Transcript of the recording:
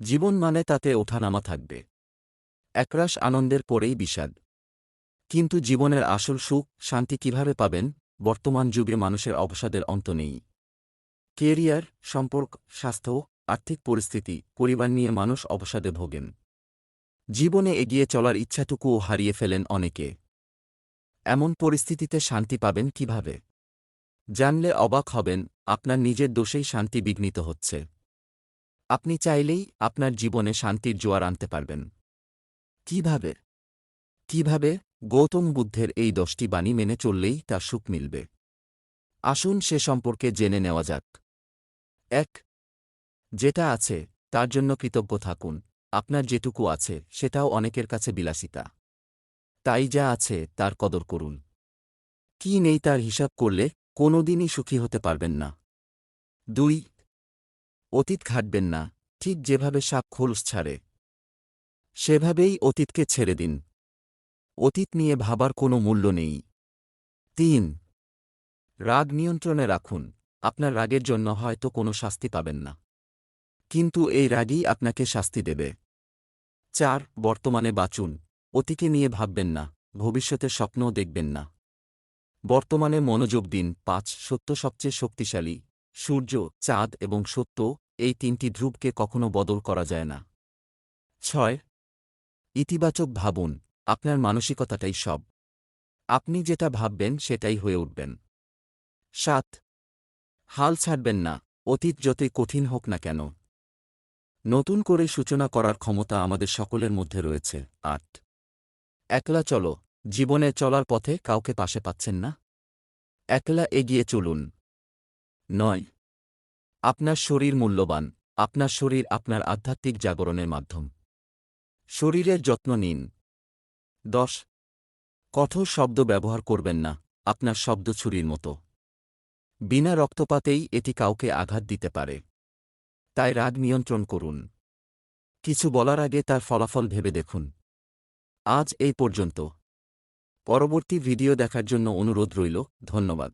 জীবন মানে তাতে ওঠানামা থাকবে, একরাশ আনন্দের পরেই বিষাদ। কিন্তু জীবনের আসল সুখ, শান্তি কিভাবে পাবেন? বর্তমান যুগে মানুষের অবসাদের অন্ত নেই। কেরিয়ার, সম্পর্ক, স্বাস্থ্য, আর্থিক পরিস্থিতি, পরিবার নিয়ে মানুষ অবসাদে ভোগেন। জীবনে এগিয়ে চলার ইচ্ছাটুকুও হারিয়ে ফেলেন অনেকে। এমন পরিস্থিতিতে শান্তি পাবেন কিভাবে? জানলে অবাক হবেন, আপনার নিজের দোষেই শান্তি বিঘ্নিত হচ্ছে। আপনি চাইলেই আপনার জীবনে শান্তির জোয়ার আনতে পারবেন। কিভাবে? কিভাবে? গৌতম বুদ্ধের এই 10টি বাণী মেনে চললেই তার সুখ মিলবে। আসুন সে সম্পর্কে জেনে নেওয়া যাক। ১. যেটা আছে তার জন্য কৃতজ্ঞ থাকুন। আপনার যেটুকু আছে সেটাও অনেকের কাছে বিলাসিতা। তাই যা আছে তার কদর করুন। কি নেই তার হিসাব করলে কোনোদিনই সুখী হতে পারবেন না। ২. অতীত ঘাঁটবেন না। ঠিক যেভাবে সাপ খোলস ছাড়ে, সেভাবেই অতীতকে ছেড়ে দিন। অতীত নিয়ে ভাবার কোনো মূল্য নেই। ৩. রাগ নিয়ন্ত্রণে রাখুন। আপনার রাগের জন্য হয়তো কোনো শাস্তি পাবেন না, কিন্তু এই রাগই আপনাকে শাস্তি দেবে। ৪. বর্তমানে বাঁচুন। অতীকে নিয়ে ভাববেন না, ভবিষ্যতের স্বপ্নও দেখবেন না। বর্তমানে মনোযোগ দিন। ৫. সত্য সবচেয়ে শক্তিশালী। সূর্য, চাঁদ এবং সত্য, এই ৩টি ধ্রুবকে কখনো বদল করা যায় না। ৬. ইতিবাচক ভাবুন। আপনার মানসিকতাটাই সব। আপনি যেটা ভাববেন সেটাই হয়ে উঠবেন। ৭. হাল ছাড়বেন না, অতীত যতই কঠিন হোক না কেন। নতুন করে সূচনা করার ক্ষমতা আমাদের সকলের মধ্যে রয়েছে। ৮. একলা চলো। জীবনে চলার পথে কাউকে পাশে পাচ্ছেন না? একলা এগিয়ে চলুন। ৯. আপনার শরীর মূল্যবান। আপনার শরীর আপনার আধ্যাত্মিক জাগরণের মাধ্যম। শরীরের যত্ন নিন। ১০. কঠোর শব্দ ব্যবহার করবেন না। আপনার শব্দ ছুরির মতো। বিনা রক্তপাতেই এটি কাউকে আঘাত দিতে পারে। তাই রাগ নিয়ন্ত্রণ করুন। কিছু বলার আগে তার ফলাফল ভেবে দেখুন। আজ এই পর্যন্ত। পরবর্তী ভিডিও দেখার জন্য অনুরোধ রইল। ধন্যবাদ।